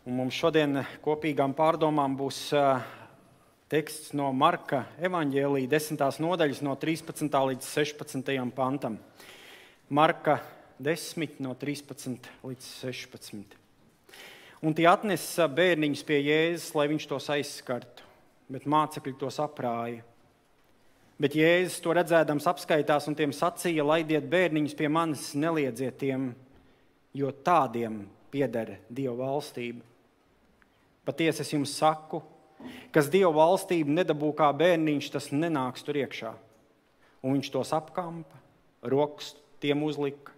Un mums šodien kopīgām pārdomām būs teksts no Marka evaņģēlija 10. nodaļas no 13. līdz 16. pantam. Marka 10 no 13 līdz 16. Un tie atnesa bērniņus pie Jēzus, lai viņš tos aizskartu, bet mācekļi tos aprāja. Bet Jēzus to redzēdams apskaitās un tiem sacīja: laidiet bērniņus pie manis, neliedziet tiem, jo tādiem pieder Dieva valstība. Patiesi es jums saku, kas Dieva valstību nedabū kā bērniņš, tas nenāks tur iekšā. Un viņš tos apkampa, rokas tiem uzlika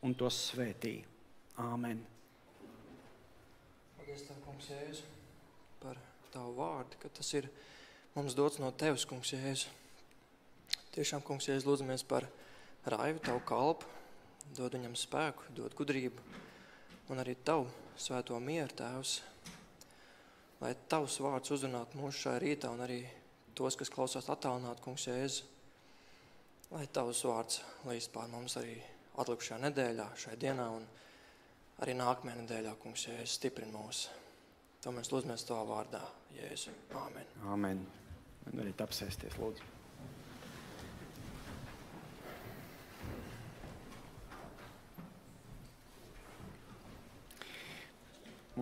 un tos svētīja. Āmen. Paldies Tev, kungs Jēzu, par Tavu vārdu, ka tas ir mums dots no Tevis, kungs Jēzu. Tiešām, kungs Jēzu, lūdzamies par Raivu, Tavu kalpu, dod viņam spēku, dod gudrību un arī Tavu svēto mieru, Tēvs. Lai Tavs vārds uzrunātu mūsu šajā rītā un arī tos, kas klausās attālināt, kungs Jēzu. Lai Tavs vārds līdz pār mums arī atlikušajā nedēļā, šajā dienā un arī nākamajā nedēļā, kungs Jēzu, stiprin mūs. To mēs lūdzamies Tavā vārdā, Jēzu. Āmen. Āmen. Man arī apsēsties, lūdzu.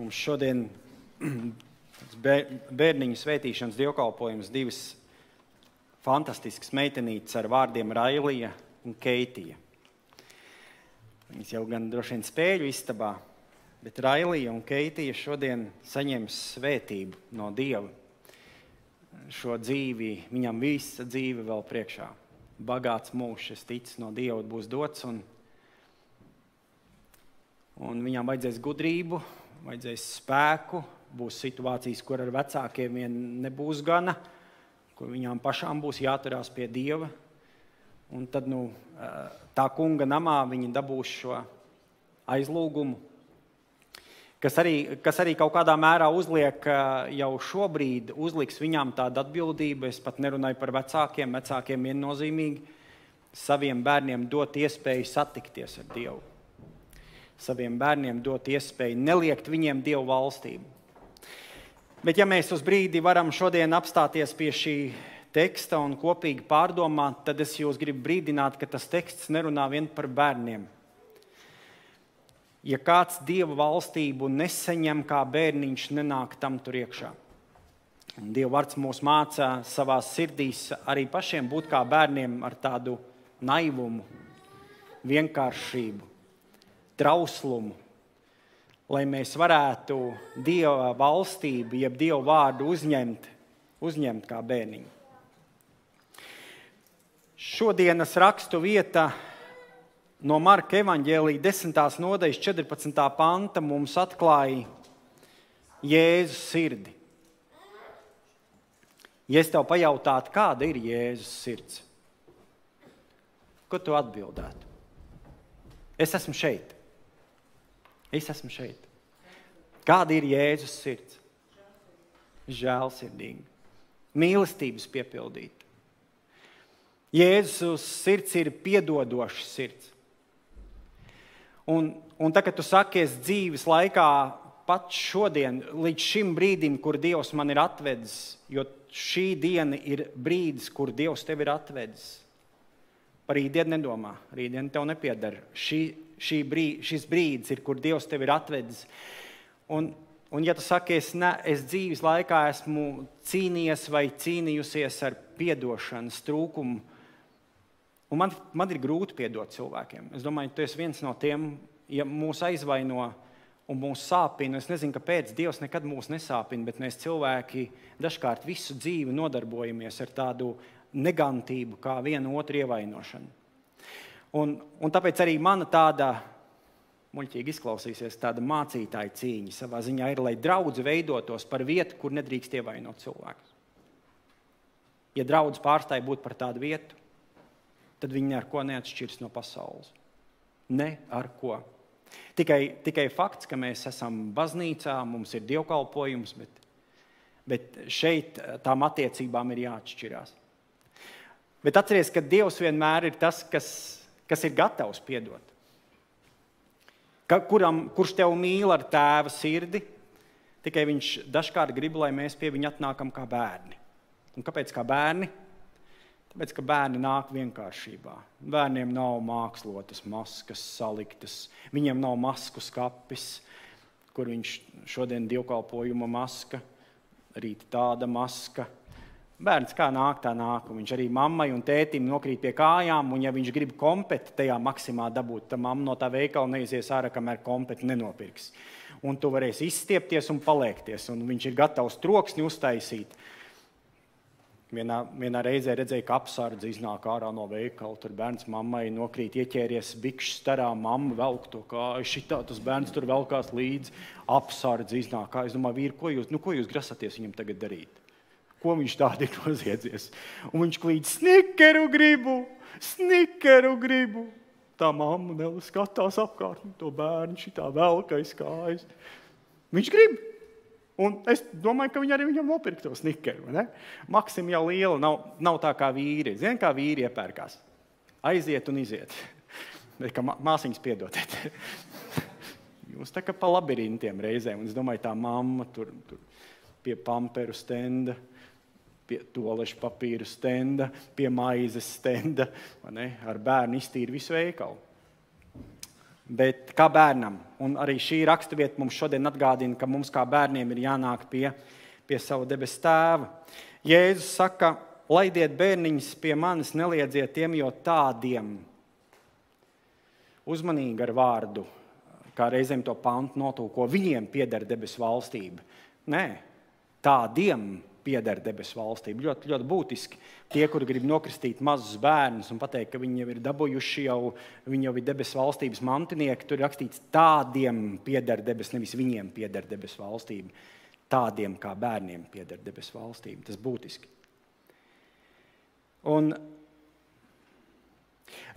Mums šodien bērniņu svētīšanas dievkalpojums divas fantastiskas meitenītes ar vārdiem Railija un Keitija. Viņas jau gan droši vien spēļu istabā, bet Railija un Keitija šodien saņems svētību no Dieva. Šo dzīvi, viņam visa dzīve vēl priekšā. Bagāts mūžs, es ticu, no Dieva būs dots, un viņām vajadzēs gudrību, vajadzēs spēku. Būs situācijas, kur ar vecākiem vien nebūs gana, kur viņām pašām būs jāturās pie Dieva. Un tad tā kunga namā viņi dabūs šo aizlūgumu, kas arī kaut kādā mērā uzliek, jau šobrīd uzliks viņām tādu atbildību. Es pat nerunāju par vecākiem. Vecākiem viennozīmīgi saviem bērniem dot iespēju satikties ar Dievu. Saviem bērniem dot iespēju neliekt viņiem Dievu valstību. Bet ja mēs uz brīdi varam šodien apstāties pie šī teksta un kopīgi pārdomāt, tad es jūs gribu brīdināt, ka tas teksts nerunā vien par bērniem. Ja kāds Dieva valstību nesaņem kā bērniņš, nenāk tam tur iekšā. Un Dieva vārds mūs māca savās sirdīs arī pašiem būt kā bērniem ar tādu naivumu, vienkāršību, trauslumu, lai mēs varētu Dieva valstību, jeb Dieva vārdu uzņemt kā bērniņu. Šodienas rakstu vieta no Marka evaņģēlija 10. nodaļas 14. panta mums atklāja Jēzus sirdi. Ja es tev pajautātu, kāda ir Jēzus sirds, ko tu atbildētu? Es esmu šeit. Es esmu šeit. Kāda ir Jēzus sirds? Žēlsirdīga. Mīlestības piepildīta. Jēzus sirds ir piedodošs sirds. Un tā, kad tu sakies dzīves laikā, pat šodien, līdz šim brīdim, kur Dievs man ir atvedis, jo šī diena ir brīdis, kur Dievs tev ir atvedis. Par rītdienu nedomā. Rītdiena tev nepieder. Šis brīdis ir, kur Dievs tevi ir atvedis. Un ja tu saki, es dzīves laikā esmu cīnījies vai cīnījusies ar piedošanas trūkumu, un man ir grūti piedot cilvēkiem. Es domāju, tu esi viens no tiem, ja mūs aizvaino un mūs sāpina. Es nezinu, kāpēc Dievs nekad mūs nesāpina, bet mēs cilvēki dažkārt visu dzīvi nodarbojamies ar tādu negantību, kā vienu otru ievainošanu. Un tāpēc arī mana tāda, muļķīgi izklausīsies, tāda mācītāja cīņa savā ziņā ir, lai draudze veidotos par vietu, kur nedrīkst ievainot cilvēkus. Ja draudze pārstāja būt par tādu vietu, tad viņi ar ko neatšķirs no pasaules. Ne ar ko. Tikai fakts, ka mēs esam baznīcā, mums ir dievkalpojums, bet šeit tām attiecībām ir jāatšķirās. Bet atceries, ka Dievs vienmēr ir tas, kas ir gatavs piedot. Kurš tev mīl ar tēva sirdi, Tikai viņš dažkārt grib, lai mēs pie viņa atnākam kā bērni. Un kāpēc kā bērni? Tāpēc, ka bērni nāk vienkāršībā. Bērniem nav mākslotas maskas saliktas, viņiem nav masku skapis, kur viņš šodien dievkalpojuma maska, rīt tāda maska. Bērns kā nāk, tā nāk, un viņš arī mammai un tētim nokrīt pie kājām, un ja viņš grib kompeti tajā maksimā dabūt, tad mamma no tā veikala neizies ārā, kamēr kompeti nenopirks. Un tu varēsi izstiepties un paliekties, un viņš ir gatavs troksni uztaisīt. Vienā reizē redzēju, ka apsardze iznāk ārā no veikala, tur bērns mammai nokrīt, ieķēries bikšu starā, mamma velk to kāju, šitā tas bērns tur velkās līdzi, apsardze iznāk ārā. Es domāju, vīri, ko jūs grasaties viņam tagad darīt? Ko viņš tādi ir noziedzies? Un viņš klīd, snikeru gribu. Tā mamma Nela skatās apkārt, to bērnu šitā velkais kājas. Viņš grib. Un es domāju, ka viņi arī viņam nopirk to snikeru. Ne? Maksim jau liela, nav tā kā vīri. Zini, kā vīri iepērkās? Aiziet un iziet. Bet kā māsiņas piedodiet. Jūs tā kā pa labirintiem reizēm. Un es domāju, tā mamma tur pie pamperu stenda, pie toalešu papīru stenda, pie maizes stenda, ar bērnu iztīra visu veikalu. Bet kā bērnam, un arī šī raksturvieta mums šodien atgādina, ka mums kā bērniem ir jānāk pie savu debesu tēva. Jēzus saka, laidiet bērniņus pie manis, neliedziet tiem, jo tādiem. Uzmanīgi ar vārdu, kā reizēm to pantu notulko, viņiem pieder debesu valstība. Nē, tādiem pieder debesu valstība. Ļoti, ļoti būtiski. Tie, kuri grib nokristīt mazus bērnus un pateikt, ka viņi jau ir dabūjuši, viņi jau ir debesu valstības mantinieki, tur ir rakstīts, tādiem pieder debesu, nevis viņiem pieder debesu valstība. Tādiem kā bērniem pieder debesu valstība. Tas būtiski. Un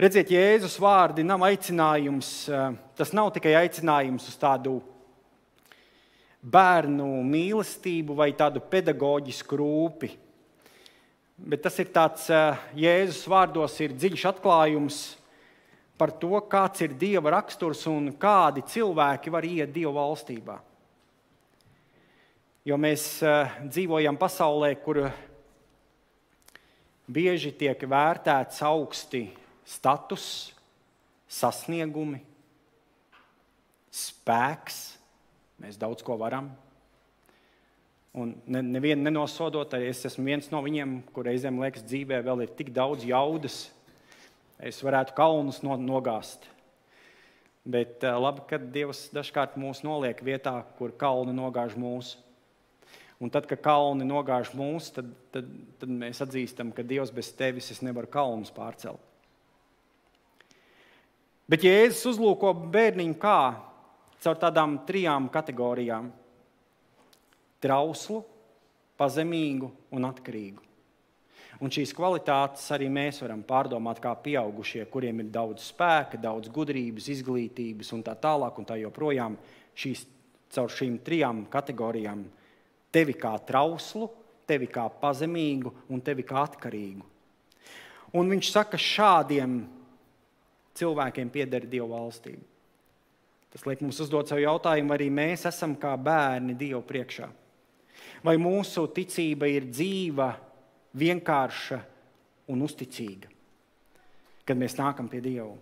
redziet, Jēzus vārdi nav aicinājums, tas nav tikai aicinājums uz tādu bērnu mīlestību vai tādu pedagoģisku rūpi. Bet tas ir tāds, Jēzus vārdos ir dziļš atklājums par to, kāds ir Dieva raksturs un kādi cilvēki var iet Dieva valstībā. Jo mēs dzīvojam pasaulē, kur bieži tiek vērtēts augsti status, sasniegumi, spēks. Mēs daudz ko varam. Un nevienu nenosodot, arī es esmu viens no viņiem, kur reizēm liekas dzīvē vēl ir tik daudz jaudas. Es varētu kalnus nogāzt. Bet labi, ka Dievs dažkārt mūs noliek vietā, kur kalni nogāž mūs. Un tad, kad kalni nogāž mūs, tad mēs atzīstam, ka Dievs bez tevis es nevaru kalnus pārcelt. Bet Jēzus uzlūko bērniņu kā? Caur tādām 3 kategorijām – trauslu, pazemīgu un atkarīgu. Un šīs kvalitātes arī mēs varam pārdomāt kā pieaugušie, kuriem ir daudz spēka, daudz gudrības, izglītības un tā tālāk un tā joprojām. Caur šīm 3 kategorijām tevi kā trauslu, tevi kā pazemīgu un tevi kā atkarīgu. Un viņš saka, šādiem cilvēkiem pieder Dieva valstība. Tas liek mums uzdot savu jautājumu, vai arī mēs esam kā bērni Dievu priekšā. Vai mūsu ticība ir dzīva, vienkārša un uzticīga, kad mēs nākam pie Dievu.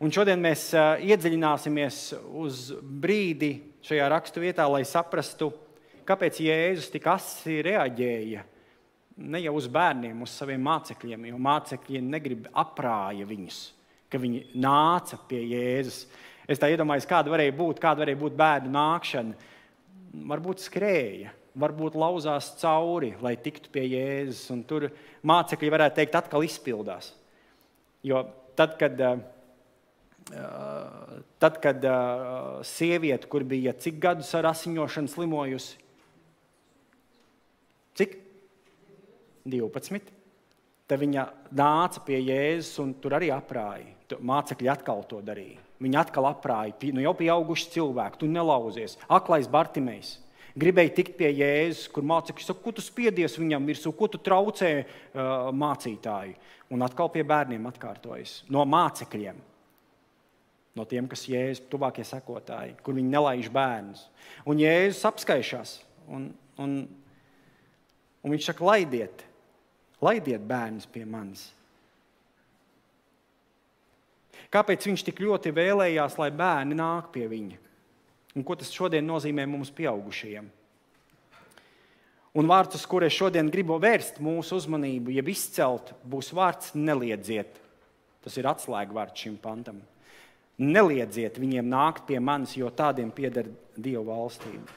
Un šodien mēs iedziļināsimies uz brīdi šajā rakstu vietā, lai saprastu, kāpēc Jēzus tik asi reaģēja ne jau uz bērniem, uz saviem mācekļiem, jo mācekļi negrib aprāja viņus, ka viņi nāca pie Jēzus. Es tā iedomājos, kāda varēja būt bērnu nākšana. Varbūt skrēja, varbūt lauzās cauri, lai tiktu pie Jēzus. Un tur mācekļi varētu teikt, atkal izpildās. Jo tad, kad sieviete, kur bija cik gadus ar asiņošanu slimojusi? Cik? 12. Tad viņa nāca pie Jēzus un tur arī aprāja. Mācekļi atkal to darīja. Viņi atkal aprāja, jau pieauguši cilvēki, tu nelauzies. Aklais Bartimejs gribēja tikt pie Jēzus, kur mācekļi saka, ko tu spiedies viņam virsū, ko tu traucē mācītāju. Un atkal pie bērniem atkārtojas, no mācekļiem. no tiem, kas Jēzus tuvākie sekotāji, kur viņi nelaiž bērnus. Un Jēzus apskaišās, un viņš saka, laidiet bērnus pie manis. Kāpēc viņš tik ļoti vēlējās, lai bērni nāk pie viņa? Un ko tas šodien nozīmē mums pieaugušajiem? Un vārds, uz kur es šodien gribu vērst mūsu uzmanību, jeb izcelt, būs vārds neliedziet. Tas ir atslēgvārds šim pantam. Neliedziet viņiem nākt pie manis, jo tādiem pieder Dieva valstība.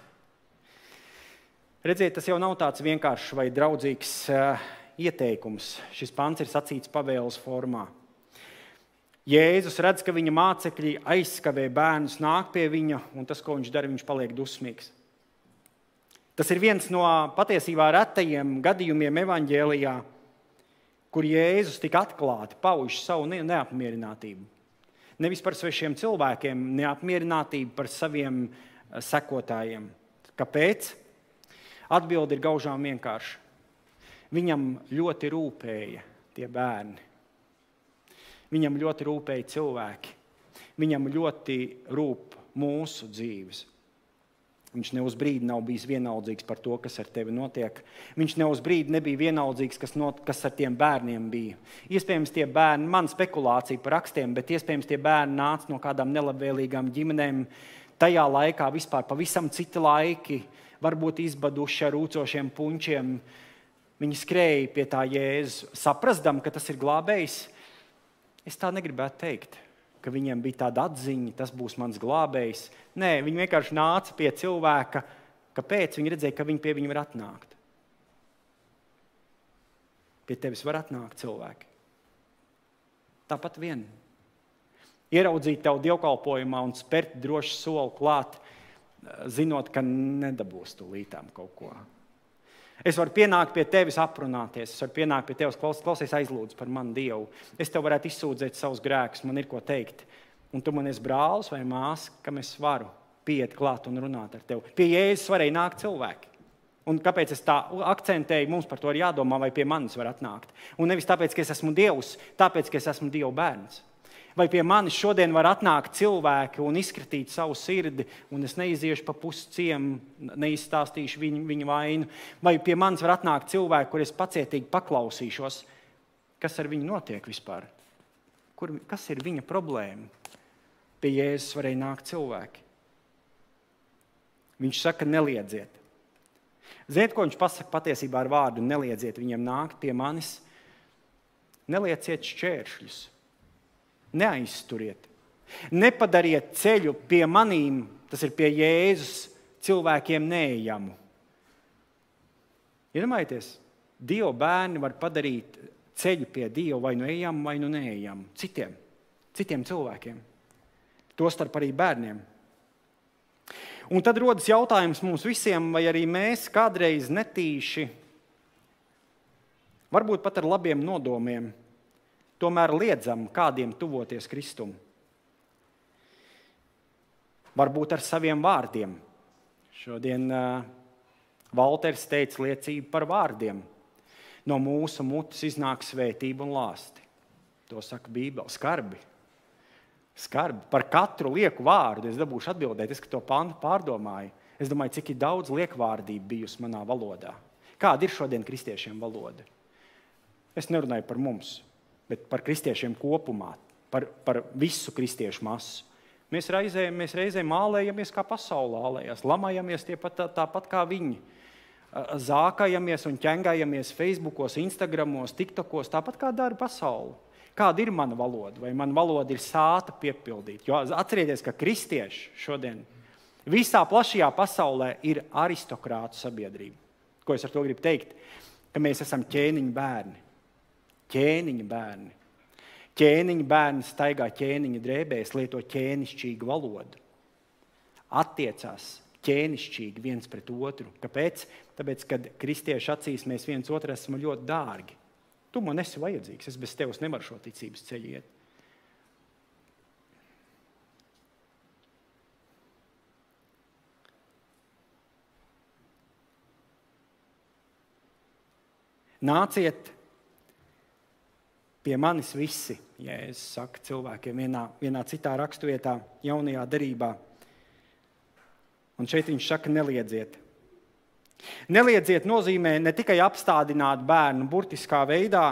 Redziet, tas jau nav tāds vienkāršs vai draudzīgs ieteikums. Šis pants ir sacīts pavēles formā. Jēzus redz, ka viņa mācekļi aizskavē bērnus, nāk pie viņa, un tas, ko viņš dara, viņš paliek dusmīgs. Tas ir viens no patiesībā retajiem gadījumiem evaņģēlijā, kur Jēzus tik atklāti pauž savu neapmierinātību. Nevis par svešiem cilvēkiem, neapmierinātību par saviem sekotājiem. Kāpēc? Atbilde ir gaužām vienkārša. Viņam ļoti rūpēja tie bērni. Viņam ļoti rūpēja cilvēki. Viņam ļoti rūp mūsu dzīves. Viņš ne uz brīdi nav bijis vienaldzīgs par to, kas ar tevi notiek. Viņš ne uz brīdi nebija vienaldzīgs, kas ar tiem bērniem bija. Iespējams, tie bērni, man spekulācija par rakstiem, bet iespējams, tie bērni nāca no kādām nelabvēlīgām ģimenēm. Tajā laikā vispār pavisam citi laiki, varbūt izbaduši ar rūcošiem punčiem. Viņi skrēja pie tā Jēzus, saprasdam, ka tas ir glābējs. Es tā negribētu teikt, ka viņiem bija tāda atziņa, tas būs mans glābējs. Nē, viņi vienkārši nāca pie cilvēka, kāpēc viņi redzēja, ka viņi pie viņa var atnākt. Pie tevis var atnākt cilvēki. Tāpat vien. Ieraudzīt tev dievkalpojumā un spērt droši soli klāt, zinot, ka nedabūs tūlītām kaut ko. Es varu pienākt pie tevis aprunāties, es varu pienākt pie tevis, klausies, aizlūdz par manu Dievu. Es tev varētu izsūdzēt savus grēkus, man ir ko teikt. Un tu man esi brālis vai māsa, kam es varu pieiet klāt un runāt ar tevi. Pie Jēzus varēja nākt cilvēki. Un kāpēc es tā akcentēju, mums par to ir jādomā, vai pie manis var atnākt. Un nevis tāpēc, ka es esmu Dievs, tāpēc, ka es esmu Dieva bērns. Vai pie manis šodien var atnākt cilvēki un izskatīt savu sirdi, un es neiziešu pa pusciemu, neizstāstīšu viņu vainu. Vai pie manis var atnākt cilvēki, kur es pacietīgi paklausīšos, kas ar viņu notiek vispār? Kas ir viņa problēma? Pie Jēzus varēja nākt cilvēki. Viņš saka, neliedziet. Ziniet, ko viņš pasaka patiesībā ar vārdu neliedziet viņiem nākt pie manis? Nelieciet šķēršļus. Neaizsturiet. Nepadariet ceļu pie manīm, tas ir pie Jēzus, cilvēkiem neejamu. Iedomājieties, Dieva bērni var padarīt ceļu pie Dieva vai nu ejamu, vai nu neejamu. Citiem cilvēkiem. Tostarp arī bērniem. Un tad rodas jautājums mums visiem, vai arī mēs kādreiz netīši, varbūt pat ar labiem nodomiem, tomēr liedzam kādiem tuvoties Kristum. Varbūt ar saviem vārdiem. Šodien Valters teica liecību par vārdiem. No mūsu mutes iznāk svētība un lāsti. To saka Bībele. Skarbi. Par katru lieku vārdu es dabūšu atbildēt. Es to pantu pārdomāju. Es domāju, cik ir daudz liekvārdība bijusi manā valodā. Kāda ir šodien kristiešiem valoda? Es nerunāju par mums, bet par kristiešiem kopumā, par visu kristiešu masu. Mēs reizēm ālējamies, kā pasaule ālējās, lamājamies tāpat kā viņi. Zākājamies un ķengājamies Facebookos, Instagramos, TikTokos, tāpat kā dara pasaule. Kāda ir mana valoda? Vai mana valoda ir sāta piepildīt? Jo atcerieties, ka kristieši šodien visā plašajā pasaulē ir aristokrātu sabiedrība. Ko es ar to gribu teikt? Ka mēs esam ķēniņu bērni. Ķēniņa bērni. Ķēniņa bērni staigā ķēniņa drēbēs, lieto ķēnišķīgu valodu. Attiecās ķēnišķīgi viens pret otru. Kāpēc? Tāpēc, kad kristiešu acīs mēs viens otru esam ļoti dārgi. Tu man esi vajadzīgs, es bez tevis nevaru šo ticības ceļu iet. Nāciet pie manis visi, Jēzus saka cilvēkiem vienā citā raksturvietā, jaunajā derībā. Un šeit viņš saka, neliedziet. Neliedziet nozīmē ne tikai apstādināt bērnu burtiskā veidā,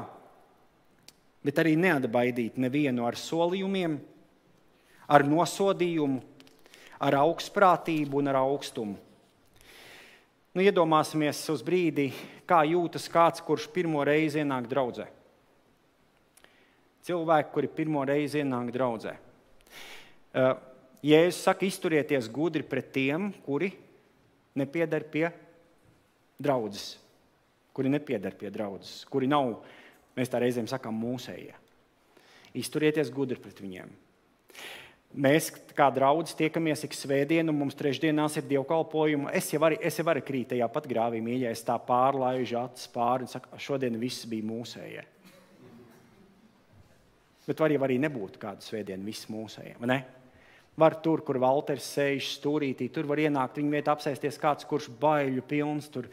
bet arī neatbaidīt nevienu ar solījumiem, ar nosodījumu, ar augstprātību un ar augstumu. Iedomāsimies uz brīdi, kā jūtas kāds, kurš pirmo reizi ienāk draudzē. Cilvēki, kuri pirmo reizi ienāk draudzē. Jēzus saka, izturieties gudri pret tiem, kuri nepieder pie draudzes. Kuri nepieder pie draudzes. Kuri nav, mēs tā reizēm sakām, mūsējie. Izturieties gudri pret viņiem. Mēs, kā draudzi, tiekamies ik svētdienu, un mums trešdienās ir dievkalpojumi. Es jau arī krītu tajā pat grāvī, mīļā, es tā pārlaižu acis pāri un saku, šodien viss bija mūsējie. Bet var jau arī nebūt kādu svētdienu viss mūsējie, vai ne? Var tur, kur Valters sēž stūrītī, tur var ienākt viņa vietā apsēsties kāds, kurš baiļu pilns, tur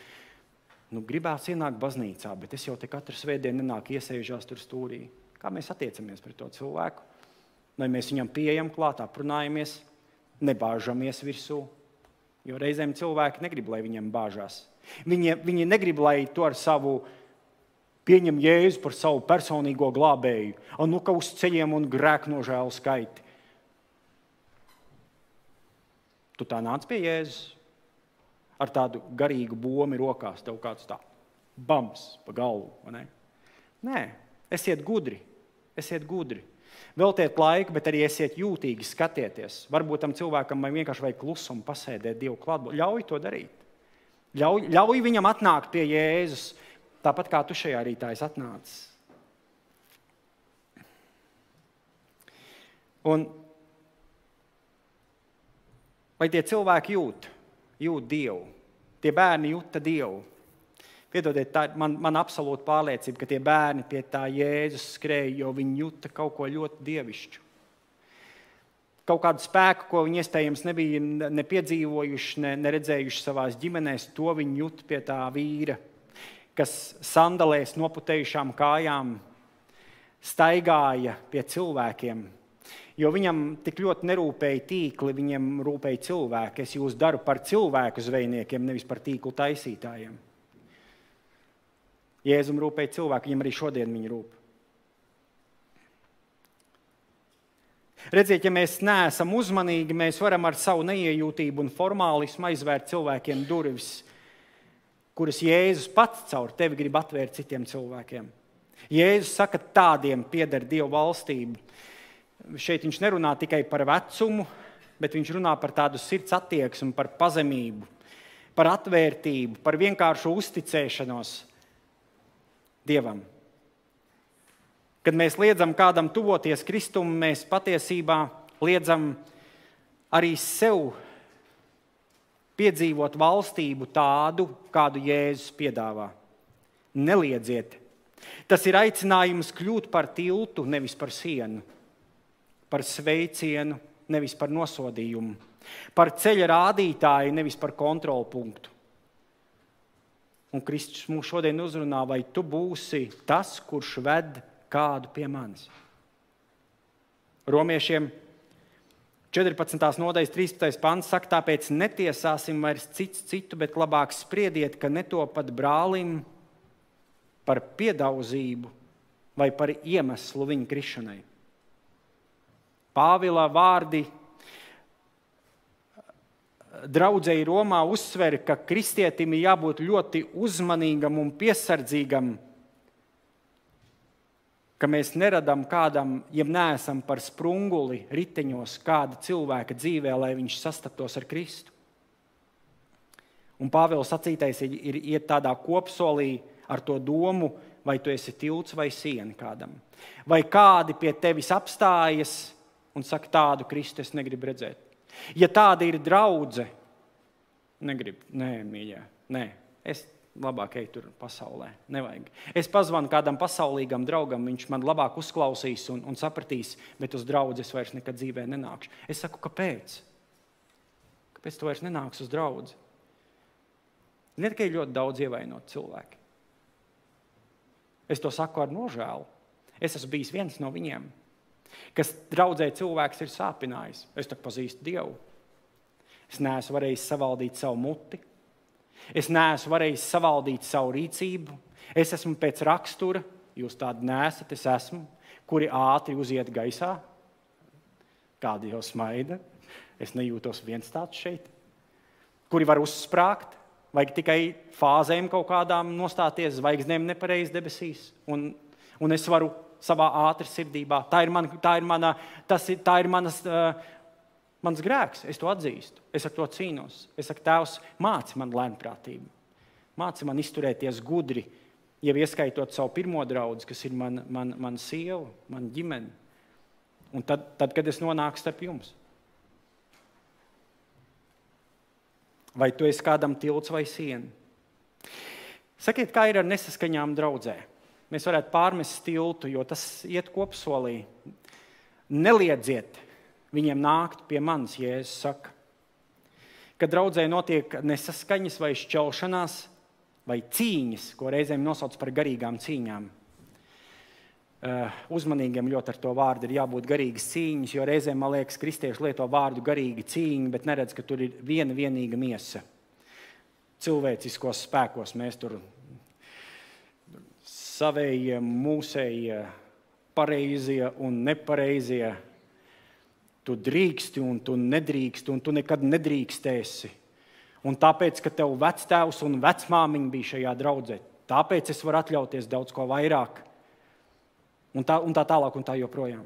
gribās ienākt baznīcā, bet es jau te katru svētdienu nenāku iesēžās tur stūrī. Kā mēs attiecamies pret to cilvēku? Vai mēs viņam pieejam klāt, aprunājamies, nebāžamies virsū? Jo reizēm cilvēki negrib, lai viņam bāžās. Viņi negrib, lai to ar savu pieņem Jēzu par savu personīgo glābēju. Ka uz ceļiem un grēknožēlu skaiti. Tu tā nāc pie Jēzus ar tādu garīgu bomi rokās, tev kāds tā bams pa galvu, vai ne? Nē, esiet gudri. Veltiet laiku, bet arī esiet jūtīgi, skatieties. Varbūt tam cilvēkam vienkārši vajag klusumu pasēdēt Dievu klātbūtnē. Ļauj to darīt. Ļauj viņam atnākt pie Jēzus, tāpat kā tu šajā rītā esi atnācis. Un vai tie cilvēki jūt Dievu? Tie bērni jūta Dievu. Piedodiet, tā ir man absolūta pārliecība, ka tie bērni pie tā Jēzus skrēja, jo viņi jūta kaut ko ļoti dievišķu. Kaut kādu spēku, ko viņi iespējams nebija nepiedzīvojuši, neredzējuši savās ģimenēs, to viņi jūt pie tā vīra, kas sandalēs noputējušām kājām staigāja pie cilvēkiem. Jo viņam tik ļoti nerūpēja tīkli, viņam rūpēja cilvēki. Es jūs daru par cilvēku zvejniekiem, nevis par tīklu taisītājiem. Jēzum rūpēja cilvēki, viņam arī šodien viņi rūp. Redziet, ja mēs neesam uzmanīgi, mēs varam ar savu neiejūtību un formālismu aizvērt cilvēkiem durvis, kuras Jēzus pats caur tevi grib atvērt citiem cilvēkiem. Jēzus saka, tādiem pieder Dieva valstība. Šeit viņš nerunā tikai par vecumu, bet viņš runā par tādu sirds attieksmi, par pazemību, par atvērtību, par vienkāršu uzticēšanos Dievam. Kad mēs liedzam kādam tuvoties Kristum, mēs patiesībā liedzam arī sev piedzīvot valstību tādu, kādu Jēzus piedāvā. Neliedziet. Tas ir aicinājums kļūt par tiltu, nevis par sienu, par sveicienu, nevis par nosodījumu, par ceļa rādītāju, nevis par kontrolpunktu. Un Kristus mūs šodien uzrunā, vai tu būsi tas, kurš ved kādu pie manis. Romiešiem 14. nodaļas 13. pants saka, tāpēc netiesāsim vairs cits citu, bet labāk spriediet, ka netopat brālim par piedauzību vai par iemeslu viņa krišanai. Pāvila vārdi draudzēji Romā uzsver, ka kristietim ir jābūt ļoti uzmanīgam un piesardzīgam, ka mēs neradam kādam, ja neesam par sprunguli riteņos kāda cilvēka dzīvē, lai viņš sastaptos ar Kristu. Un Pāvila sacītais ir iet tādā kopsolī ar to domu, vai tu esi tilts vai siena kādam. Vai kādi pie tevis apstājas un saka, tādu Kristu es negribu redzēt. Ja tāda ir draudze, negribu, nē, mīļā, nē, es labāk eju tur pasaulē, nevajag. Es pazvanu kādam pasaulīgam draugam, viņš man labāk uzklausīs un sapratīs, bet uz draudzi es vairs nekad dzīvē nenākšu. Es saku, kāpēc? Kāpēc tu vairs nenāks uz draudzi? Ne tikai ļoti daudz ievainot cilvēki. Es to saku ar nožēlu. Es esmu bijis viens no viņiem. kas draudzē cilvēks ir sāpinājis. Es tak pazīstu Dievu. Es neesmu varējis savaldīt savu muti. Es neesmu varējis savaldīt savu rīcību. Es esmu pēc rakstura, jūs tādi neesat, es esmu, kuri ātri uziet gaisā. Kādi jau smaida. Es nejūtos viens tāds šeit. Kuri var uzsprāgt, vajag tikai fāzēm kaut kādām nostāties, zvaigznēm nepareizi debesīs. Un es varu savā ātri sirdībā. Tā ir mans grēks. Es to atzīstu. Es ar to cīnos. Es saku, Tēvs, māci man lēnprātību. Māci man izturēties gudri, jau ieskaitot savu pirmo draudzi, kas ir man sieva, man ģimene. Un tad, kad es nonāku starp jums. Vai tu esi kādam tilts vai siena? Sakiet, kā ir ar nesaskaņām draudzē? Mēs varētu pārmest tiltu, jo tas iet kopsolī. Neliedziet viņiem nākt pie manis, Jēzus saka. Kad draudzē notiek nesaskaņas vai šķelšanās vai cīņas, ko reizēm nosauc par garīgām cīņām. Uzmanīgiem ļoti ar to vārdu ir jābūt garīgas cīņas, jo reizēm, man liekas, kristieši lieto vārdu garīga cīņa, bet neredz, ka tur ir vienīga miesa. Cilvēciskos spēkos mēs tur savējie, mūsējie, pareizie un nepareizie. Tu drīksti un tu nedrīksti un tu nekad nedrīkstēsi. Un tāpēc, ka tev vectēvs un vecmāmiņa bija šajā draudzē, tāpēc es varu atļauties daudz ko vairāk. Un tā tālāk un tā joprojām.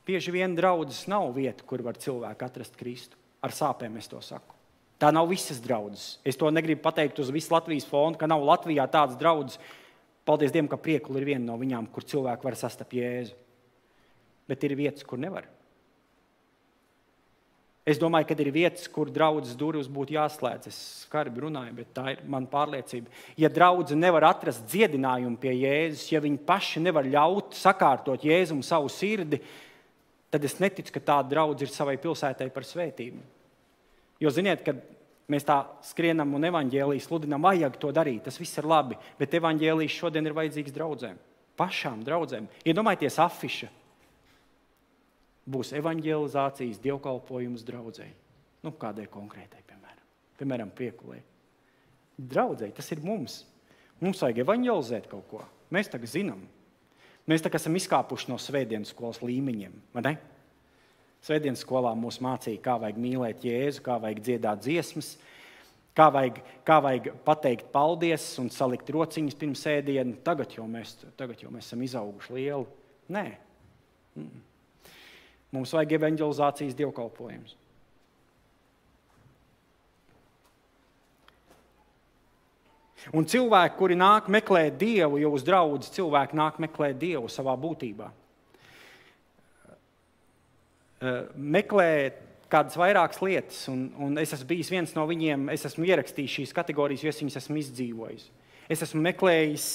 Bieži vien draudzes nav vieta, kur var cilvēku atrast Kristu. Ar sāpēm es to saku. Tā nav visas draudzes. Es to negribu pateikt uz visu Latvijas fonu, ka nav Latvijā tādas draudzes. Paldies Dievam, ka Priekula ir viena no viņām, kur cilvēki var sastapt Jēzu. Bet ir vietas, kur nevar. Es domāju, ka ir vietas, kur draudzes durvis būtu jāslēdz. Es skarbi runāju, bet tā ir mana pārliecība. Ja draudze nevar atrast dziedinājumu pie Jēzus, ja viņi paši nevar ļaut sakārtot Jēzum savu sirdi, tad es neticu, ka tāda draudze ir savai pilsētai par svētību. Jo ziniet, kad mēs tā skrienam un evaņģēliju sludinam, vajag to darīt, tas viss ir labi, bet evaņģēlijs šodien ir vajadzīgs draudzēm. Pašām draudzēm. Iedomājieties afiša. Būs evaņģelizācijas dievkalpojums draudzei. Kādai konkrētai, piemēram, Priekulē. Draudzei, tas ir mums. Mums vajag evaņģelizēt kaut ko. Mēs tagad zinām. Mēs tagad esam izkāpuši no svētdienas skolas līmeņiem, vai ne? Svētdienas skolā mūs mācīja, kā vajag mīlēt Jēzu, kā vajag dziedāt dziesmas, kā vajag pateikt paldies un salikt rociņas pirms ēdienu. Tagad jau mēs esam izauguši lieli. Nē. Mums vajag evaņģelizācijas dievkalpojums. Un cilvēki, kuri nāk meklēt Dievu, jo uz draudzi cilvēki nāk meklēt Dievu savā būtībā. Meklē kādas vairākas lietas, un es esmu bijis viens no viņiem, es esmu ierakstījis šīs kategorijas, jo es viņas esmu izdzīvojis. Es esmu meklējis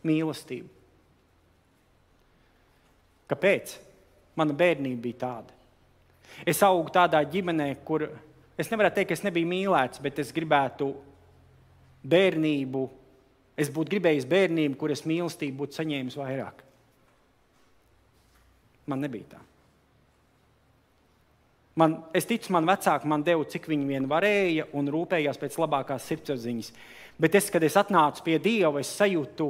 mīlestību. Kāpēc? Mana bērnība bija tāda. Es augu tādā ģimenē, kur es nevarētu teikt, ka es nebiju mīlēts, bet es gribētu bērnību, es būtu gribējis bērnību, kur es mīlestību būtu saņēmis vairāk. Man nebija tā. Es ticu, man vecāki man deva, cik viņi vien varēja un rūpējās pēc labākās sirdsapziņas. Bet kad es atnācu pie Dieva, es sajūtu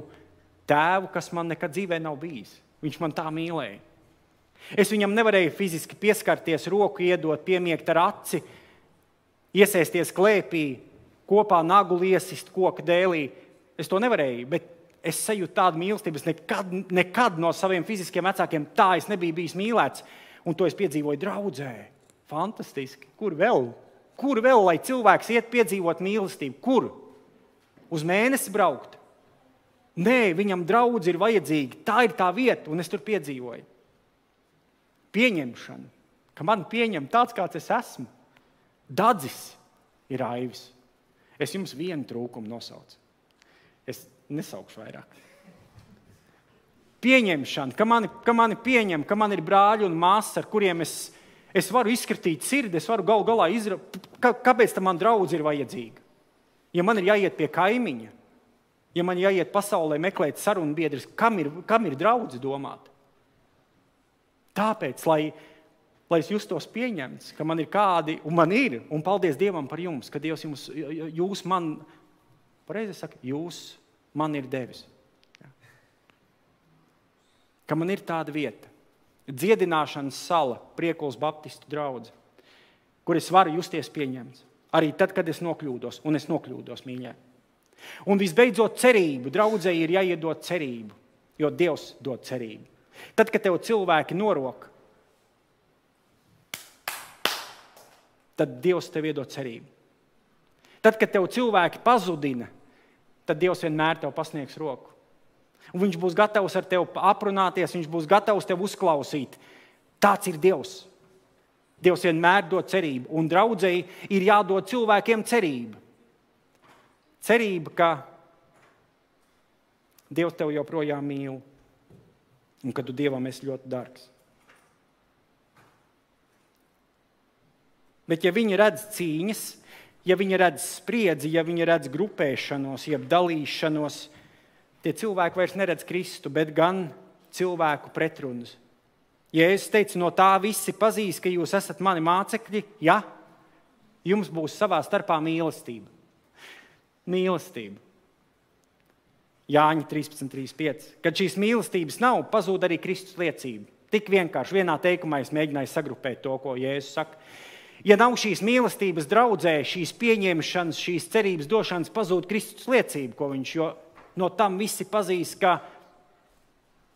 tēvu, kas man nekad dzīvē nav bijis. Viņš man tā mīlēja. Es viņam nevarēju fiziski pieskarties, roku iedot, piemiegt ar aci, iesēsties klēpī, kopā nagu liesist koka dēlī. Es to nevarēju, bet es sajūtu tādu mīlestību. Es nekad no saviem fiziskiem vecākiem tā es nebiju bijis mīlēts. Un to es piedzīvoju draudzē. Fantastiski. Kur vēl? Kur vēl, lai cilvēks iet piedzīvot mīlestību? Kur? Uz mēnesi braukt? Nē, viņam draudzi ir vajadzīgi. Tā ir tā vieta, un es tur piedzīvoju. Pieņemšana, ka man pieņem tāds, kāds es esmu. Dadzis ir Aivis. Es jums vienu trūkumu nosaucu. Es nesaukšu vairāk. Pieņemšana, ka mani pieņem, ka man ir brāļi un māsas, ar kuriem es varu izskatīt sirdi, es varu galu galā kāpēc tam man draudzi ir vajadzīga? Ja man ir jāiet pie kaimiņa, Ja man jāiet pasaulē meklēt sarunu biedrus, kam ir draudzi domāt? Tāpēc, lai es justos pieņemts, ka man ir kādi, un man ir, un paldies Dievam par jums, ka Dievs jūs man, pareizi saka, jūs man ir devis. Ka man ir tāda vieta, dziedināšanas sala, Priekulas baptistu draudze, kur es varu justies pieņemts. Arī tad, kad es nokļūdos, un es nokļūdos, mīļie. Un visbeidzot cerību, draudzei ir jāiedod cerību, jo Dievs dod cerību. Tad, kad tev cilvēki norok, tad Dievs tev iedod cerību. Tad, kad tev cilvēki pazudina, tad Dievs vienmēr tev pasniegs roku. Un viņš būs gatavs ar tevi aprunāties, viņš būs gatavs tevi uzklausīt. Tāds ir Dievs. Dievs vienmēr dod cerību, un draudzei ir jādod cilvēkiem cerība. Cerība, ka Dievs tev joprojām mīl, un ka tu Dievam esi ļoti dārgs. Bet ja viņi redz cīņas, ja viņi redz spriedzi, ja viņi redz grupēšanos, jeb dalīšanos, tie cilvēki vairs neredz Kristu, bet gan cilvēku pretrunas. Ja es teicu, no tā visi pazīs, ka jūs esat mani mācekļi, ja jums būs savā starpā mīlestība. Mīlestība. Jāņa 13.3.5. Kad šīs mīlestības nav, pazūd arī Kristus liecība. Tik vienkārši vienā teikumā es mēģināju sagrupēt to, ko Jēzus saka. Ja nav šīs mīlestības draudzē, šīs pieņemšanas, šīs cerības došanas, pazūd Kristus liecība, ko viņš, jo no tam visi pazīs, ka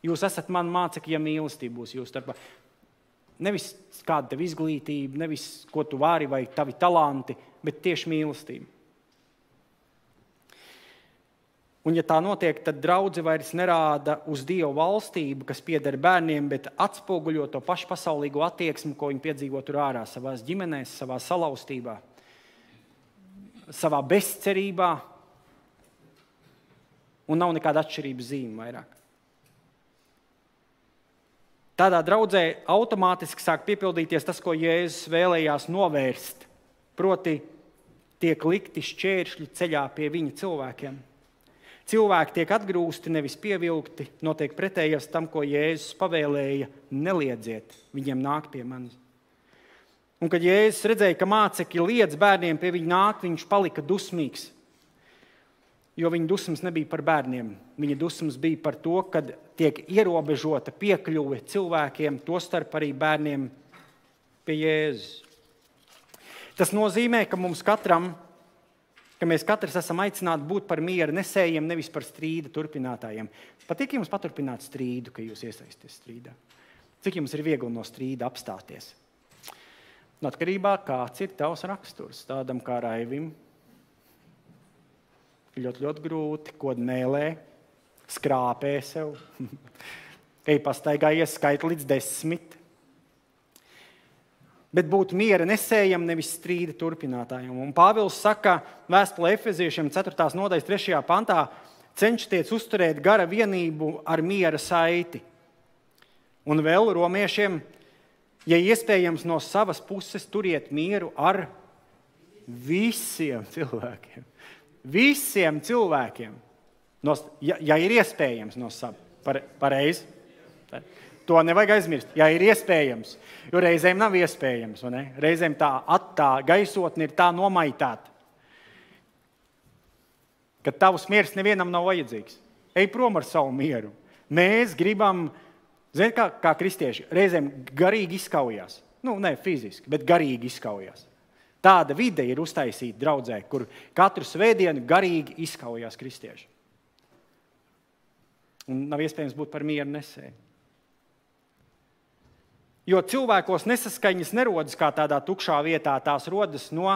jūs esat mani mācekļi, ja mīlestība būs jūsu starpā. Nevis kāda tev izglītība, nevis ko tu vari vai tavi talanti, bet tieši mīlestība. Un ja tā notiek, tad draudze vairs nerāda uz Dievu valstību, kas pieder bērniem, bet atspoguļo to pašu pasaulīgo attieksmi, ko viņi piedzīvo tur ārā, savās ģimenēs, savā salauztībā, savā bezcerībā. Un nav nekāda atšķirības zīme vairāk. Tādā draudzē automātiski sāk piepildīties tas, ko Jēzus vēlējās novērst. Proti, tiek likti šķēršļi ceļā pie viņa cilvēkiem. Cilvēki tiek atgrūsti, nevis pievilkti, notiek pretējais tam, ko Jēzus pavēlēja, neliedziet, viņiem nāk pie manis. Un kad Jēzus redzēja, ka mācekļi liedz bērniem pie viņa nākt, viņš palika dusmīgs. Jo viņa dusmas nebija par bērniem. Viņa dusmas bija par to, kad tiek ierobežota piekļuve cilvēkiem, tostarp arī bērniem pie Jēzus. Tas nozīmē, ka mēs katrs esam aicināti būt par miera nesējiem, nevis par strīda turpinātājiem. Patīk jums paturpināt strīdu, ka jūs iesaisties strīdā? Cik jums ir viegli no strīda apstāties? Atkarībā, kāds ir tavs raksturs. Tādam kā Raivim ļoti grūti, kod mēlē, skrāpē sev, ej pastaigājies, skaita līdz 10. Bet būt miera nesējam, nevis strīda turpinātājiem. Un Pāvils saka vēstulē Efeziešiem 4. nodaļas 3. pantā, cenšaties uzturēt gara vienību ar miera saiti. Un vēl romiešiem, ja iespējams no savas puses turiet mieru ar visiem cilvēkiem. Visiem cilvēkiem. Ja ir iespējams no savas. Pareizi? To nevajag aizmirst, ja ir iespējams, jo reizēm nav iespējams. Reizēm tā gaisotne ir tā nomaitāta, ka tavs miers nevienam nav vajadzīgs. Ej prom ar savu mieru. Mēs gribam, kā kristieši, reizēm garīgi izkaujās. Ne fiziski, bet garīgi izkaujās. Tāda vide ir uztaisīta draudzē, kur katru svētdienu garīgi izkaujās kristieši. Un nav iespējams būt par mieru nesēju. Jo cilvēkos nesaskaņas nerodas kā tādā tukšā vietā, tās rodas no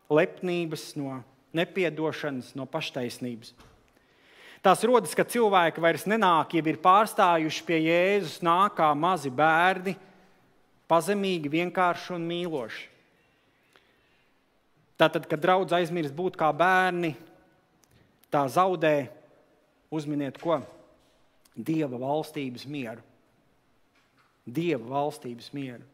lepnības, no nepiedošanas, no paštaisnības. Tās rodas, ka cilvēki vairs nenāk, ja ir pārstājuši pie Jēzus, nāk kā mazi bērni, pazemīgi, vienkārši un mīloši. Tātad, kad draudze aizmirst būt kā bērni, tā zaudē, uzminiet ko? Dieva valstības mieru. Dieva valstības mieru.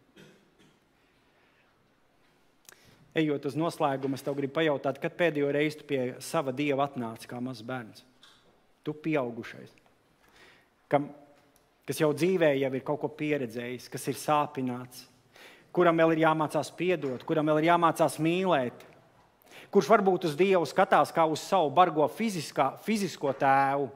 Ejot uz noslēgumu, es tev gribu pajautāt, kad pēdējo reizi tu pie sava Dieva atnāci kā mazs bērns? Tu pieaugušais, kas jau dzīvē jau ir kaut ko pieredzējis, kas ir sāpināts, kuram vēl ir jāmācās piedot, kuram vēl ir jāmācās mīlēt, kurš varbūt uz Dievu skatās kā uz savu bargo fizisko tēvu.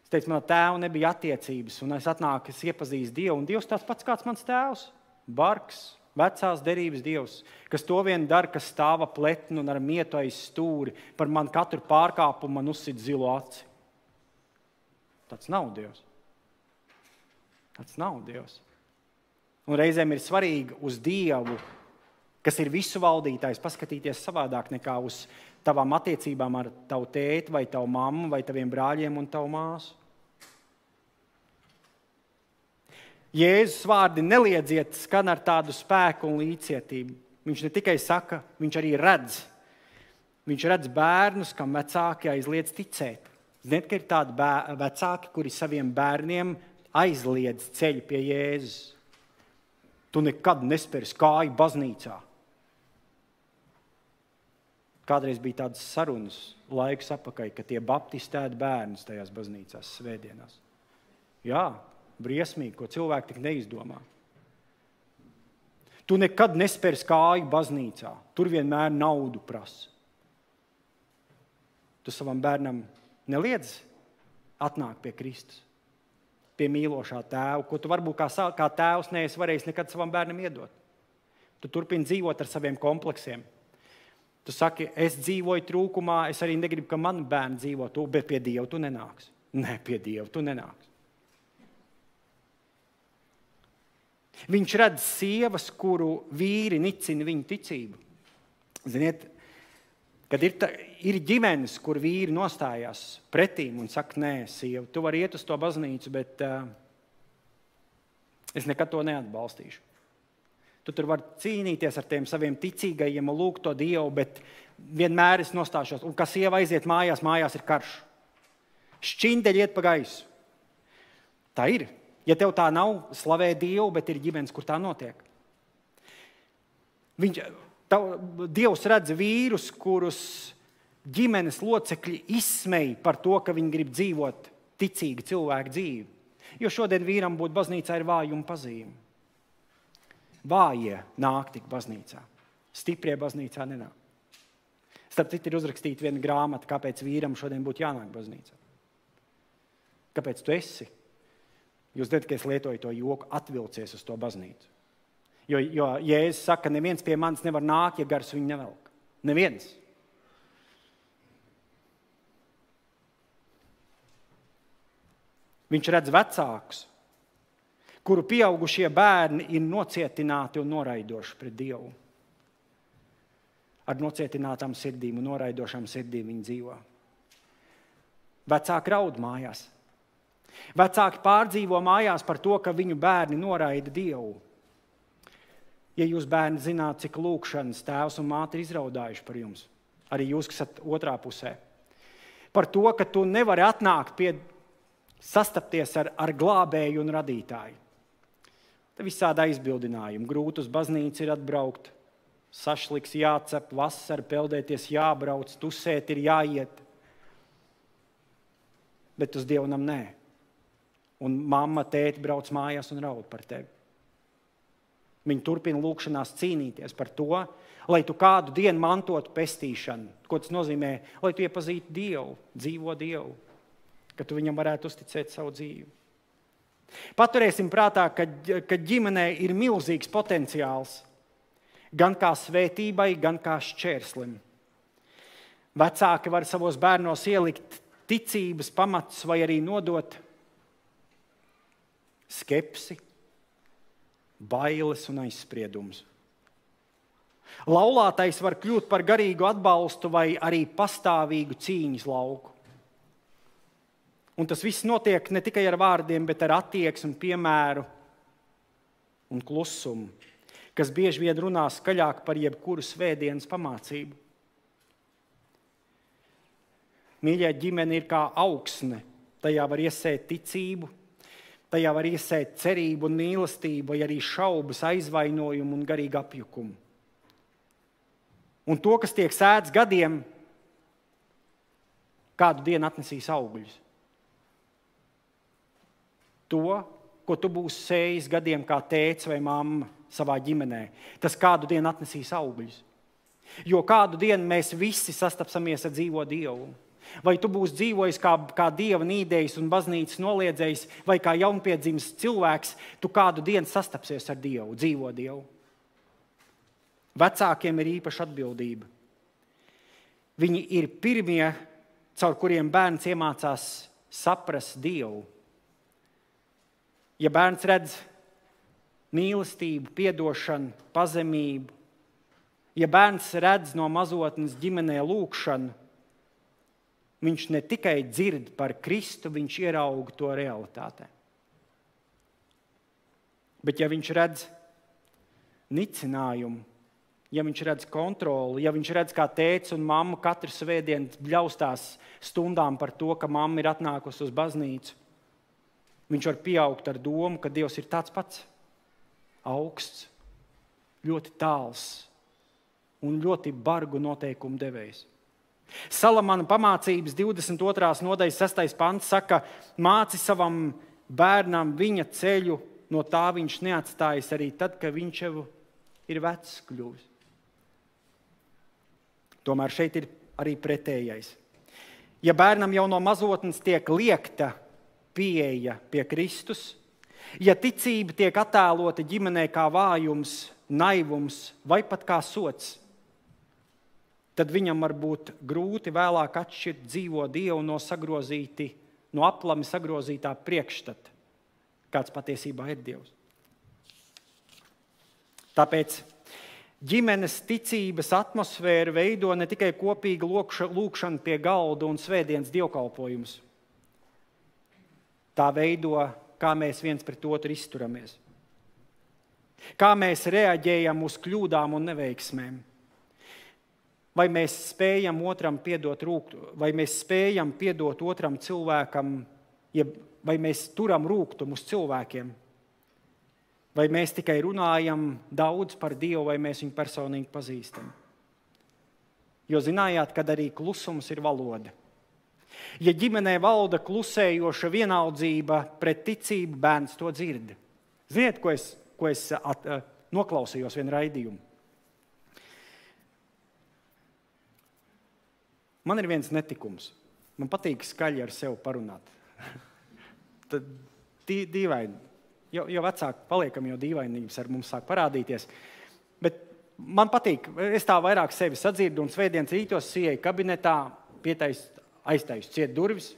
Es teicu, man tēvu nebija attiecības, un es atnāku, es iepazīstu Dievu, un Dievs tāds pats kāds mans tēvs, bargs, vecās derības Dievs, kas to vien dara, kas stāva pletnu un ar mietu aiz stūri, par man katru pārkāpumu man uzsit zilu aci. Tāds nav Dievs. Tāds nav Dievs. Un reizēm ir svarīgi uz Dievu, kas ir visu valdītājs, paskatīties savādāk nekā uz tavām attiecībām ar tavu tēti vai tavu mammu vai taviem brāļiem un tavu māsu. Jēzus vārdi neliedziet skan ar tādu spēku un līdzcietību. Viņš ne tikai saka, viņš arī redz. Viņš redz bērnus, kam vecāki aizliedz ticēt. Ziniet, ka ir tādi vecāki, kuri saviem bērniem aizliedz ceļu pie Jēzus. Tu nekad nespērs kāju baznīcā. Kādreiz bija tādas sarunas laikus apakaļ, ka tie baptisti ēd bērnus tajās baznīcās svētdienās. Jā, briesmīgi, ko cilvēki tik neizdomā. Tu nekad nespērs kāju baznīcā. Tur vienmēr naudu prasa. Tu savam bērnam neliedz atnākt pie Kristus, pie mīlošā tēva, ko tu varbūt kā tēvs neesi varējis nekad savam bērnam iedot. Tu turpini dzīvot ar saviem kompleksiem. Tu saki, es dzīvoju trūkumā, es arī negribu, ka mani bērni dzīvo tu, bet pie Dieva tu nenāks. Nē, pie Dieva tu nenāks. Viņš redz sievas, kuru vīri nicina viņu ticību. Ziniet, kad ir ģimenes, kur vīri nostājās pretīm un saka, nē, sieva, tu vari iet uz to baznīcu, bet es nekad to neatbalstīšu. Tu tur vari cīnīties ar tiem saviem ticīgajiem un lūgt to Dievu, bet vienmēr es nostāšos. Un kā sieva aiziet mājās, mājās ir karš. Šķindeļi iet pa gaisu. Tā ir. Ja tev tā nav, slavē Dievu, bet ir ģimenes, kur tā notiek. Dievs redz vīrus, kurus ģimenes locekļi izsmej par to, ka viņi grib dzīvot ticīgi cilvēku dzīvi. Jo šodien vīram būt baznīcā ir vājuma pazīme. Vājie nāk tik baznīcā. Stiprie baznīcā nenāk. Starp citu ir uzrakstīta viena grāmata, kāpēc vīram šodien būtu jānāk baznīcā. Kāpēc tu esi? Jūs zināt, ka es lietoju to joku, atvilcies uz to baznīcu. Jo Jēzus saka, neviens pie manis nevar nākt, ja gars viņu nevelk. Neviens. Viņš redz vecākus, kuru pieaugušie bērni ir nocietināti un noraidoši pret Dievu. Ar nocietinātām sirdīm un noraidošām sirdīm viņi dzīvo. Vecāki raud mājās. Vecāki pārdzīvo mājās par to, ka viņu bērni noraida Dievu. Ja jūs bērni zināt, cik lūkšanas tēvs un māte ir izraudājuši par jums, arī jūs, kas esat otrā pusē, par to, ka tu nevari atnākt sastapties ar glābēju un radītāju. Te visādi aizbildinājumi. Grūti uz baznīcu ir atbraukt, sašliks jācep, vasara peldēties jābrauc, tusēt ir jāiet. Bet uz Dievam nē. Un mamma, tēti brauc mājās un raud par tevi. Viņi turpina lūkšanās cīnīties par to, lai tu kādu dienu mantotu pestīšanu. Ko tas nozīmē? Lai tu iepazītu Dievu, dzīvo Dievu, ka tu viņam varētu uzticēt savu dzīvi. Paturēsim prātā, ka ģimenē ir milzīgs potenciāls gan kā svētībai, gan kā šķērslim. Vecāki var savos bērnos ielikt ticības pamatus vai arī nodot skepsi, bailes un aizspriedumus. Laulātais var kļūt par garīgu atbalstu vai arī pastāvīgu cīņas lauku. Un tas viss notiek ne tikai ar vārdiem, bet ar attieksmi, piemēru un klusumu, kas bieži vien runā skaļāk par jebkuru svētdienas pamācību. Mīļā ģimene ir kā augsne, tajā var iesēt ticību, tajā var iesēt cerību un mīlestību, vai arī šaubas, aizvainojumu un garīgu apjukumu. Un to, kas tiek sēts gadiem, kādu dienu atnesīs augļus. to, ko tu būsi sējis gadiem kā tēvs vai mamma savā ģimenē. Tas kādu dienu atnesīs augļus. Jo kādu dienu mēs visi sastapsimies ar dzīvo Dievu. Vai tu būsi dzīvojis kā Dieva nīdējs un baznīcas noliedzējs, vai kā jaunpiedzimis cilvēks, tu kādu dienu sastapsies ar Dievu, dzīvo Dievu. Vecākiem ir īpaša atbildība. Viņi ir pirmie, caur kuriem bērns iemācās saprast Dievu. Ja bērns redz mīlestību, piedošanu, pazemību, ja bērns redz no mazotnes ģimenē lūgšanu, viņš ne tikai dzird par Kristu, viņš ierauga to realitātē. Bet ja viņš redz nicinājumu, ja viņš redz kontroli, ja viņš redz, kā tēvs un mamma katru svētdienu bļaustās stundām par to, ka mamma ir atnākusi uz baznīcu, viņš var pieaugt ar domu, ka Dievs ir tāds pats, augsts, ļoti tāls un ļoti bargu noteikumu devējs. Salamana pamācības 22. nodaļas 6. pants saka, māci savam bērnam viņa ceļu, no tā viņš neatstājas arī tad, kad viņš jau ir vecs kļuvis. Tomēr šeit ir arī pretējais. Ja bērnam jau no mazotnes tiek liekta pieeja pie Kristus, ja ticība tiek attēlota ģimenē kā vājums, naivums vai pat kā sots, tad viņam var būt grūti vēlāk atšķirt dzīvo Dievu no aplami sagrozītā priekšstata, kāds patiesībā ir Dievs. Tāpēc ģimenes ticības atmosfēra veido ne tikai kopīgu lūgšanu pie galda un svētdienas dievkalpojumus. Tā veido, kā mēs viens pret otru izturamies. Kā mēs reaģējam uz kļūdām un neveiksmēm. Vai mēs spējam vai mēs spējam piedot otram cilvēkam, vai mēs turam rūgtumu uz cilvēkiem. Vai mēs tikai runājam daudz par Dievu, vai mēs viņu personīgi pazīstam. Jo zinājāt, kad arī klusums ir valoda. Ja ģimenē valda klusējoša vienaldzība pret ticību, bērns to dzird. Ziniet, ko es noklausījos vienu raidījumu? Man ir viens netikums. Man patīk skaļi ar sevi parunāt. Tad dīvaini. Jo vecāki paliekam, jo dīvainības ar mums sāk parādīties. Bet man patīk, es tā vairāk sevi sadzirdu un svētdienas rītos ieeju kabinetā, aiztaisu ciet durvis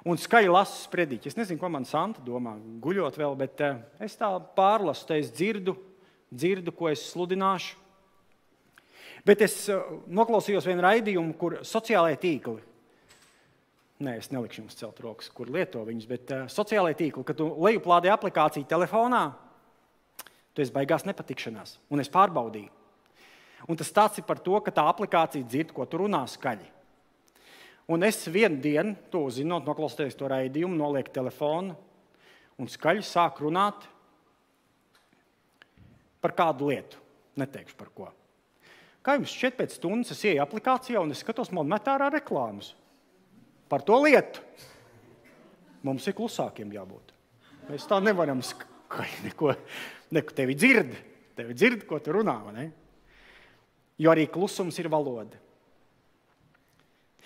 un skaļi lasu sprediķi. Es nezinu, ko man Santa domā, guļot vēl, bet es tā pārlasu, es dzirdu, ko es sludināšu. Bet es noklausījos vienu raidījumu, kur sociālajie tīkli, es nelikšu jums celt rokas, kur lieto viņus, bet sociālajie tīkli, kad tu lejuplādē aplikāciju telefonā, tu esi baigās nepatikšanās, un es pārbaudīju. Un tas stāsts ir par to, ka tā aplikācija dzird, ko tu runā skaļi. Un es vienu dienu, to zinot, noklausoties to raidījumu, nolieku telefonu un skaļi sāku runāt par kādu lietu. Neteikšu par ko. Kā jums šķiet, pēc stundas es ieju aplikācijā un es skatos, man met ārā reklāmas. Par to lietu. Mums ir klusākiem jābūt. Mēs tā nevaram neko tevi dzird, ko tu runā, ne? Jo arī klusums ir valoda.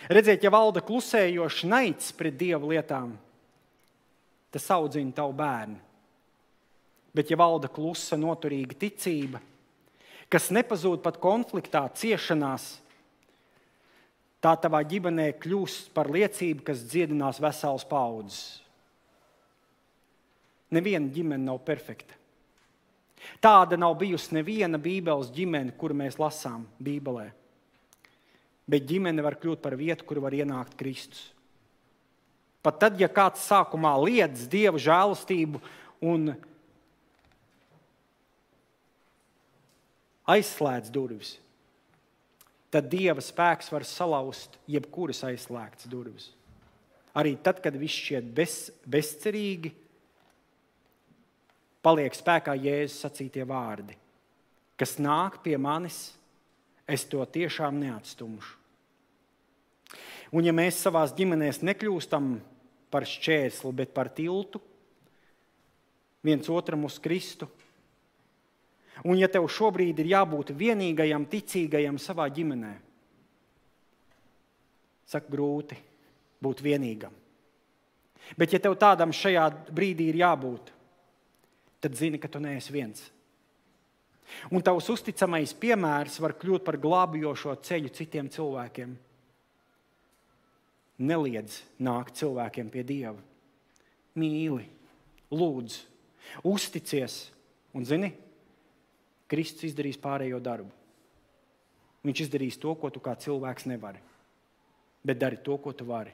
Redziet, ja valda klusējošs naids pret Dieva lietām, tas audzina tavu bērnu. Bet ja valda klusa, noturīga ticība, kas nepazūd pat konfliktā, ciešanās, tā tavā ģimenē kļūst par liecību, kas dziedinās veselas paaudzes. Neviena ģimene nav perfekta. Tāda nav bijusi neviena Bībeles ģimene, kuru mēs lasām Bībelē. Bet ģimene var kļūt par vietu, kur var ienākt Kristus. Pat tad, ja kāds sākumā liedz Dieva žēlastību un aizslēdz durvis, tad Dieva spēks var salauzt jebkuras aizslēgtas durvis. Arī tad, kad viss šķiet bezcerīgi, paliek spēkā Jēzus sacītie vārdi, kas nāk pie manis, es to tiešām neatstumšu. Un ja mēs savās ģimenēs nekļūstam par šķērsli, bet par tiltu, viens otram uz Kristu. Un ja tev šobrīd ir jābūt vienīgajam ticīgajam savā ģimenē, saka, grūti būt vienīgam. Bet ja tev tādam šajā brīdī ir jābūt, tad zini, ka tu neesi viens. Un tavs uzticamais piemērs var kļūt par glābjošo ceļu citiem cilvēkiem. Neliedz nākt cilvēkiem pie Dieva. Mīli, lūdz, uzticies un zini, Kristus izdarīs pārējo darbu. Viņš izdarīs to, ko tu kā cilvēks nevari, bet dari to, ko tu vari.